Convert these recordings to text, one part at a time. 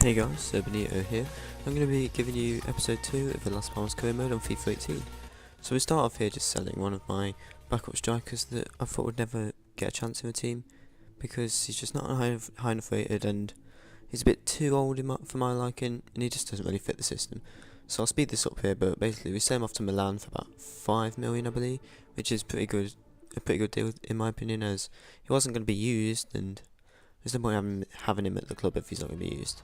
Hey guys, Benito here. I'm going to be giving you episode 2 of the last Palmas career mode on Fifa 18. So we start off here just selling one of my backup strikers that I thought would never get a chance in the team, because he's just not high enough rated and he's a bit too old for my liking, and he just doesn't really fit the system. So I'll speed this up here, but basically we sell him off to Milan for about 5 million I believe, which is a pretty good deal in my opinion, as he wasn't going to be used and there's no point having him at the club if he's not going to be used.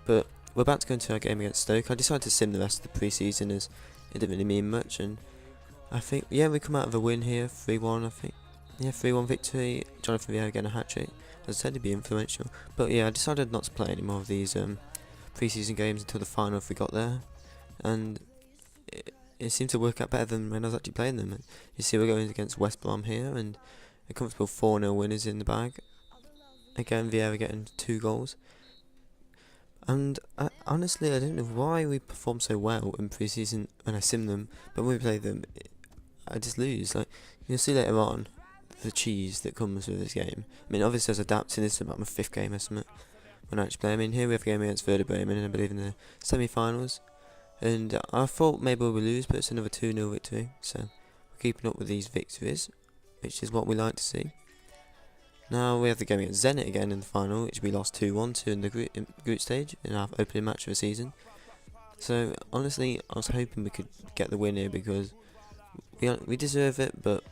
But we're about to go into our game against Stoke. I decided to sim the rest of the pre-season as it didn't really mean much, and I think, yeah, we come out of a win here, 3-1 I think. Yeah, 3-1 victory, Jonathan Vieira getting a hat-trick. As I said, he'd be influential. But yeah, I decided not to play any more of these pre-season games until the final if we got there. And it seemed to work out better than when I was actually playing them. And you see we're going against West Brom here, and a comfortable 4-0 win is in the bag. Again, Vieira getting 2 goals. And honestly, I don't know why we perform so well in pre-season when I sim them, but when we play them, I just lose. Like, you'll see later on the cheese that comes with this game. I mean, obviously I was adapting. This is about my 5th game or something when I actually play. I mean, here we have a game against Werder Bremen, I believe in the semi-finals, and I thought maybe we would lose, but it's another 2-0 victory. So we're keeping up with these victories, which is what we like to see. Now we have the game against Zenit again in the final, which we lost 2-1 to in the group stage in our opening match of the season. So honestly, I was hoping we could get the win here because we deserve it, but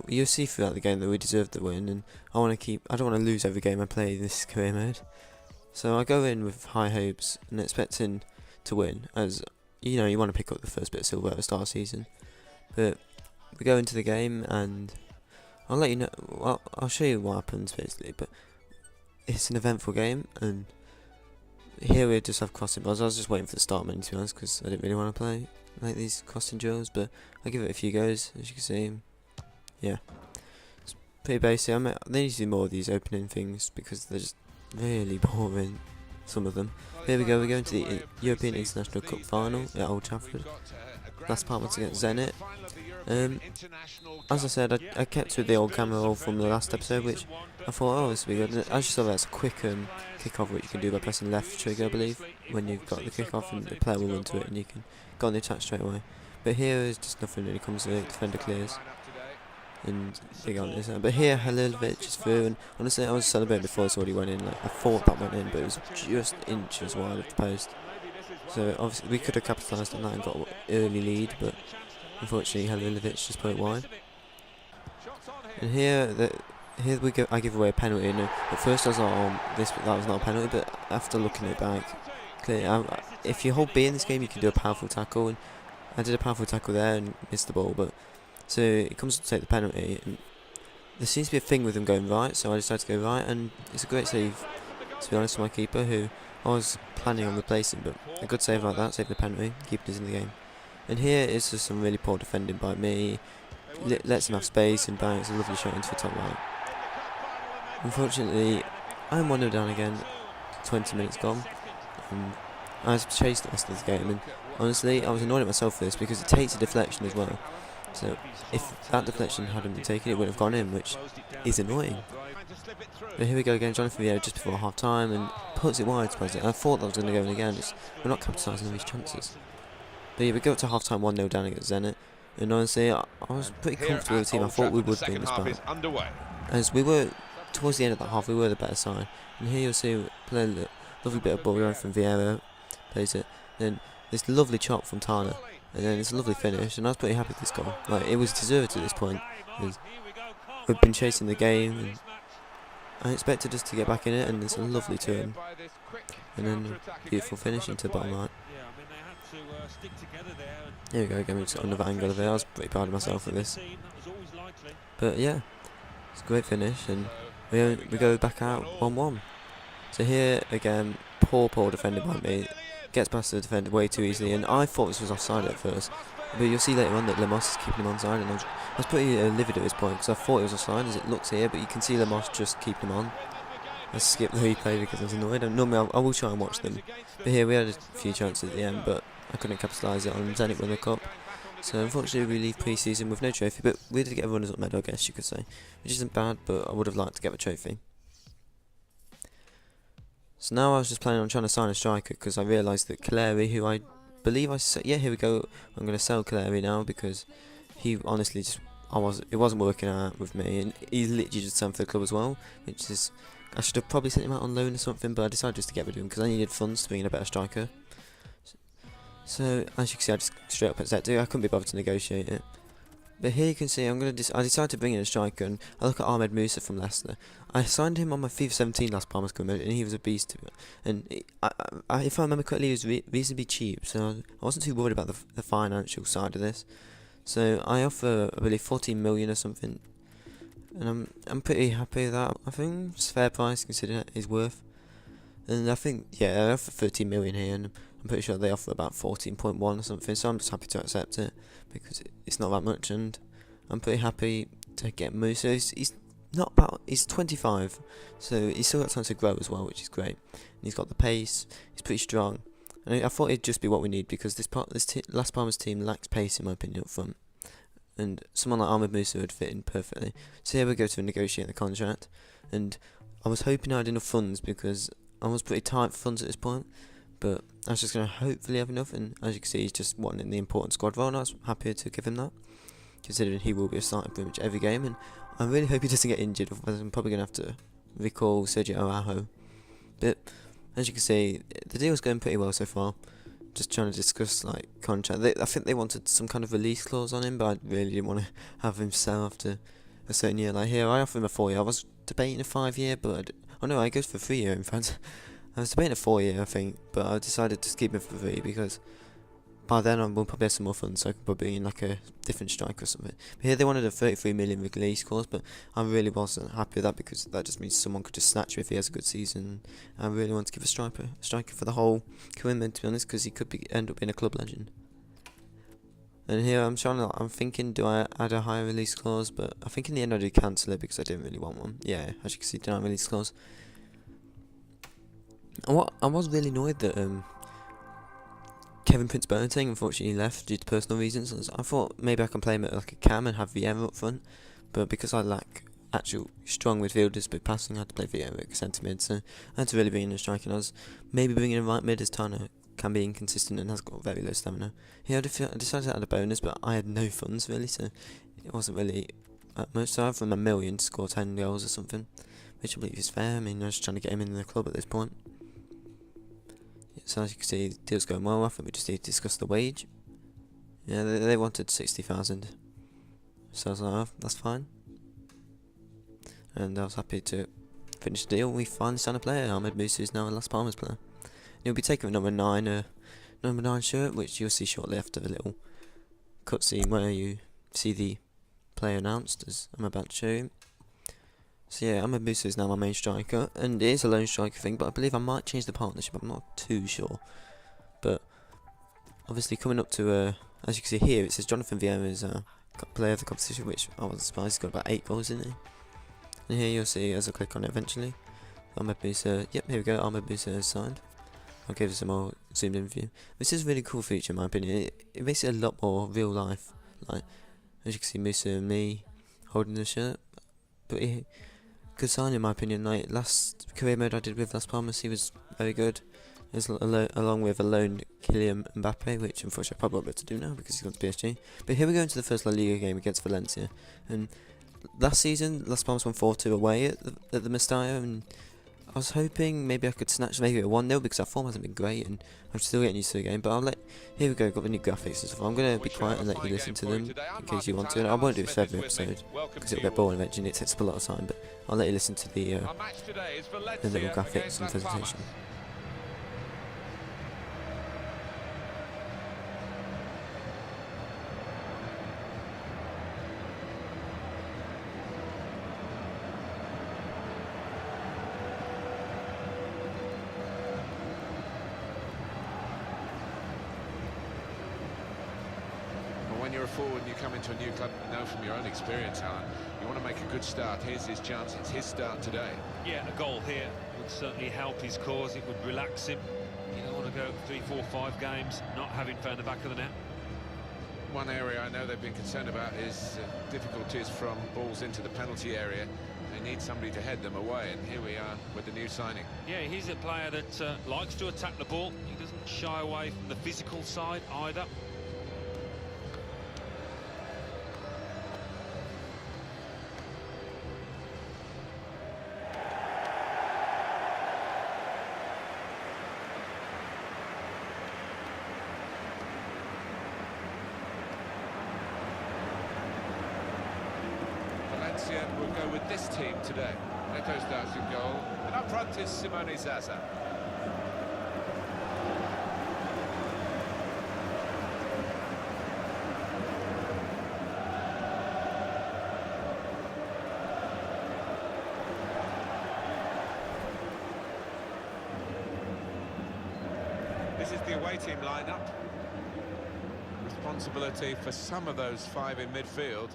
you'll see throughout the game that we deserve the win, and I don't want to lose every game I play this career mode. So I go in with high hopes and expecting to win, as you know, you want to pick up the first bit of silver at the start of the season. But we go into the game and I'll let you know. Well, I'll show you what happens basically, but it's an eventful game, and here we just have crossing balls. I was just waiting for the start menu to be honest, because I didn't really want to play like these crossing drills, but I give it a few goes, as you can see. Yeah, it's pretty basic. They need to do more of these opening things because they're just really boring, some of them. Here we go. We go into the European International Cup final at Old Trafford. Last part was against Zenit. As I said, I kept with the old camera roll from the last episode, which I thought, oh, this will be good. And I just saw that's a quick kick-off, which you can do by pressing left trigger, I believe, when you've got the kick-off, and the player will run to it and you can go on the attack straight away. But here is just nothing really comes to it. Defender clears, and big on this. But here Halilovic is through, and honestly I was celebrating before it's already went in. Like, I thought that went in, but it was just inches wide of the post. So obviously we could have capitalised on that and got an early lead, but unfortunately Halilovic just put it wide. And here we go. I give away a penalty. And at first I was like, oh, that was not a penalty, but after looking at it back, clearly, if you hold B in this game, you can do a powerful tackle, and I did a powerful tackle there and missed the ball. But so it comes to take the penalty, and there seems to be a thing with him going right, so I decided to go right, and it's a great save, to be honest, for my keeper, who I was planning on replacing, but a good save like that, saving the penalty, keeping us in the game. And here is just some really poor defending by me. Lets him have space, and bang, it's a lovely shot into the top right. Unfortunately, I'm 1-0 down again, 20 minutes gone, and I was chased the rest of the game, and honestly I was annoyed at myself for this because it takes a deflection as well. So if that deflection hadn't been taken, it wouldn't have gone in, which is annoying. But here we go again, Jonathan Vieira just before half time and puts it wide. I thought that was going to go in again. We're not capitalising on these chances. But yeah, we go up to half time 1-0 down against Zenit, and honestly I was pretty comfortable with the team. I thought we would be in this battle, as we were towards the end of the half. We were the better side, and here you'll see we play a lovely bit of ball going from Vieira, plays it, then this lovely chop from Tana, and then it's a lovely finish, and I was pretty happy with this goal. Like, it was deserved at this point. We've been chasing the game, and I expected us to get back in it, and it's a lovely turn, and then a beautiful finish into the bottom right. Here we go again, we've got another angle of it. I was pretty proud of myself with this. But yeah, it's a great finish, and we go back out 1-1. So here again, poor defending by me. Gets past the defender way too easily, and I thought this was offside at first. But you'll see later on that Lemos is keeping him onside, and I was pretty livid at this point because I thought it was offside as it looks here, but you can see Lemos just keeping him on. I skipped the replay because I was annoyed, and normally I will try and watch them. But here we had a few chances at the end, but I couldn't capitalise it on Zenit win the cup. So unfortunately we leave pre-season with no trophy, but we did get a runners-up medal, I guess you could say, which isn't bad, but I would have liked to get a trophy. So now I was just planning on trying to sign a striker because I realised that Caleri, who I believe yeah, here we go. I'm going to sell Caleri now because he honestly just it wasn't working out with me, and he's literally just signed for the club as well, which is I should have probably sent him out on loan or something, but I decided just to get rid of him because I needed funds to bring in a better striker. So as you can see, I just straight up accepted it. I couldn't be bothered to negotiate it. But here you can see I decided to bring in a striker, and I look at Ahmed Musa from Leicester. I signed him on my FIFA 17 last Palmas career mode, and he was a beast to it. And if I remember correctly, he was reasonably cheap, so I wasn't too worried about the financial side of this. So I offer, I believe, 14 million or something, and I'm pretty happy with that. I think it's a fair price considering his worth. And I think, yeah, I offer 13 million here, and I'm pretty sure they offer about 14.1 or something, so I'm just happy to accept it because it's not that much, and I'm pretty happy to get Musa. He's 25, so he's still got time to grow as well, which is great. And he's got the pace, he's pretty strong, and I thought it'd just be what we need because this Las Palmas team lacks pace in my opinion up front, and someone like Ahmed Musa would fit in perfectly. So here we go to negotiate the contract, and I was hoping I had enough funds because I was pretty tight for funds at this point, but I was just going to hopefully have enough, and as you can see, he's just wanting the important squad role, and I was happy to give him that, considering he will be a starter pretty much every game, and I really hope he doesn't get injured, otherwise I'm probably going to have to recall Sergio Araujo. But as you can see, the deal's going pretty well so far. Just trying to discuss like contract. I think they wanted some kind of release clause on him, but I really didn't want to have him sell after a certain year. Like here, I offer him a 4-year. I was debating a 5-year, but oh no, I goes for 3-year in fact. I was debating a 4-year, I think, but I decided to keep him for 3 because by then I will probably have some more funds, so I could probably in like a different strike or something. But here they wanted a 33 million release clause, but I really wasn't happy with that because that just means someone could just snatch him if he has a good season. I really want to give a striker for the whole commitment, to be honest, because he could end up being a club legend. And here I'm thinking, do I add a higher release clause? But I think in the end I do cancel it because I didn't really want one. Yeah, as you can see, denied release clause. And I was really annoyed that Kevin Prince Boateng unfortunately left due to personal reasons. I thought maybe I can play him at like a cam and have Vieira up front, but because I lack actual strong midfielders but passing, I had to play Vieira at centre mid, so I had to really bring in a striker. I was maybe bringing in right mid as Tana can be inconsistent and has got very low stamina. Here I decided to add a bonus, but I had no funds really, so it wasn't really that much. So I have from $1 million to score 10 goals or something, which I believe is fair. I mean, I was just trying to get him in the club at this point. So as you can see, the deal's going well. I think we just need to discuss the wage. Yeah, they wanted 60,000, so I was like, oh, that's fine. And I was happy to finish the deal. We finally signed a player. Ahmed Musa is now a Las Palmas player. He'll be taking a number 9 shirt, which you'll see shortly after the little cutscene where you see the player announced, as I'm about to show you. So yeah, Ahmed Musa is now my main striker, and it is a lone striker thing, but I believe I might change the partnership, I'm not too sure. But obviously coming up to, as you can see here, it says Jonathan Vieira is player of the competition, which I wasn't surprised, he's got about 8 goals, isn't he? And here you'll see, as I click on it eventually, Ahmed Musa, yep, here we go, Ahmed Musa is signed. I'll give it some more zoomed in view. This is a really cool feature in my opinion, it makes it a lot more real life, like, as you can see Musa and me holding the shirt, but good sign in my opinion. Like last career mode I did with Las Palmas, he was very good, along with a lone Kylian Mbappe, which unfortunately I probably won't be able to do now because he's gone to PSG. But here we go into the first La Liga game against Valencia, and last season Las Palmas won 4-2 away at the Mestalla, and I was hoping maybe I could snatch maybe a 1-0 because our form hasn't been great and I'm still getting used to the game. But here we go, got the new graphics and stuff. I'm going to be quiet and let you listen to them in case you want to. And I won't do this for every episode because it'll get boring eventually, it takes up a lot of time. But I'll let you listen to the little graphics and presentation. When you're a forward and you come into a new club, you know from your own experience, Alan, you want to make a good start. Here's his chance. It's his start today. Yeah, a goal here would certainly help his cause. It would relax him. You don't want to go 3, 4, 5 games not having found the back of the net. One area I know they've been concerned about is difficulties from balls into the penalty area. They need somebody to head them away, and here we are with the new signing. Yeah, he's a player that likes to attack the ball. He doesn't shy away from the physical side either. Valencia will go with this team today. Neto starts in goal, and up front is Simone Zaza. This is the away team lineup. Responsibility for some of those five in midfield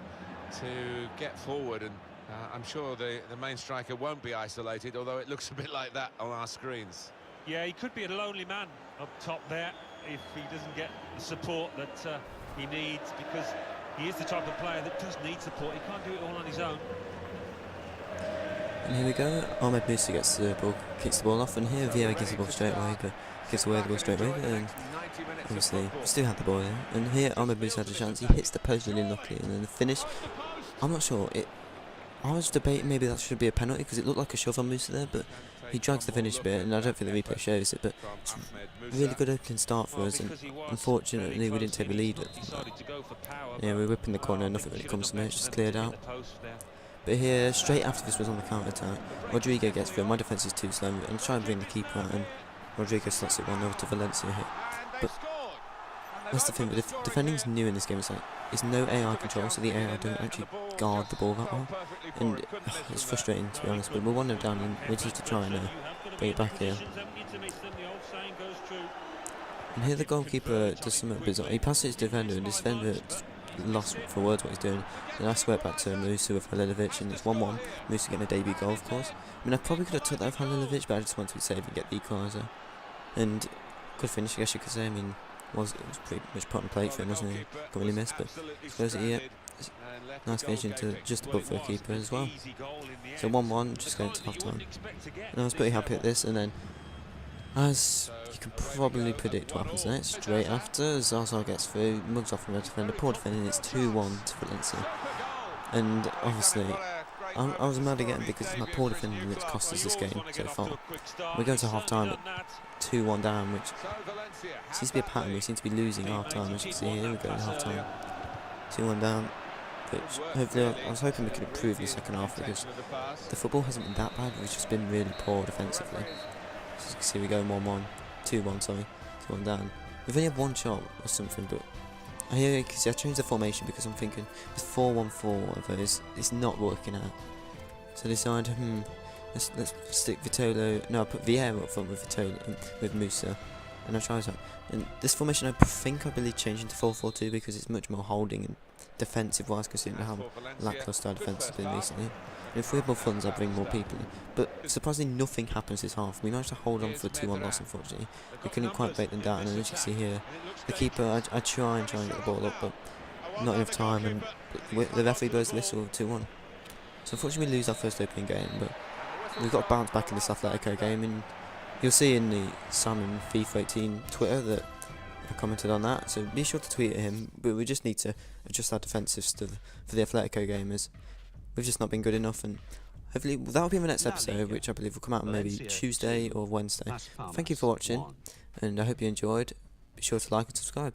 to get forward, and I'm sure the main striker won't be isolated, although it looks a bit like that on our screens. Yeah, he could be a lonely man up top there if he doesn't get the support that he needs, because he is the type of player that does need support. He can't do it all on his own. And here we go. Ahmed Musa gets the ball, kicks the ball off, and here Vieira gives the ball straight away, but gives away the ball straight away. And obviously, still had the ball there. And here Ahmed Musa had a chance. He hits the post really luckily, and then the finish. I'm not sure. I was debating maybe that should be a penalty because it looked like a shove on Musa there, but he drags the finish a bit, and I don't think the replay shows it. But it's a really good opening start for us, and unfortunately we didn't take the lead. Yeah, we're whipping the corner, nothing really comes from it. It's just cleared out. But here, straight after this was on the counter attack, Rodrigo gets through. My defence is too slow, and try and bring the keeper out, and Rodrigo slots it 1-0 to Valencia here. But that's the thing, the defending's new in this game. It's no AI control, so the AI don't actually guard the ball that well, and it's frustrating to be honest. But we're 1-0 down, and we just need to try and bring it back here. And here the goalkeeper does something bizarre. He passes his defender, and his defender lost for words what he's doing. And I swear back to Musa with Halilovic, and it's 1-1. Musa getting a debut goal, of course. I mean, I probably could have took that with Halilovic, but I just wanted to save and get the equaliser. And good finish, I guess you could say. I mean, it was pretty much put on the plate for him, wasn't he? Can't really miss, but suppose it here. Nice finish into just above for the keeper as well. So 1-1, just going to half time. And I was pretty happy at this, and then, as you can probably predict what happens next, straight after, Zaza gets through, mugs off from the defender, poor defending, it's 2-1 to Valencia. And obviously, I was mad again because it's my poor defending that's cost us this game so far. We're going to half time at 2-1 down, which seems to be a pattern. We seem to be losing half time, as you can see here. We go to half time, 2-1 down. Which hopefully, I was hoping we could improve in the second half because the football hasn't been that bad. We've just been really poor defensively. So as you can see, we go 1-1, 2-1, sorry, 2-1 down. We've only had one shot or something, but I changed the formation because I'm thinking this 4-1-4 of it is not working out. So I decided, let's stick Vitolo. No, I put Vieira up front with Vitolo, with Musa, and I tried that. And this formation, I believe, changed into 4-4-2 because it's much more holding and defensive-wise, considering how lacklustre our defence has been recently. And if we had more funds, I'd bring more people in. But surprisingly, nothing happens this half. We managed to hold on for a 2-1 loss, unfortunately. We couldn't quite break them down, and as you can see here, the keeper, I try and get the ball up, but not enough time, and the referee blows the whistle, 2-1. So unfortunately we lose our first opening game, but we've got to bounce back in this Atletico game, and you'll see in the Sam and FIFA 18 Twitter that I commented on that, so be sure to tweet at him. But we just need to adjust our defensive stuff for the Atletico game, as we've just not been good enough, and hopefully that'll be in the next episode, which I believe will come out on maybe Tuesday or Wednesday. Thank you for watching, and I hope you enjoyed. Be sure to like and subscribe.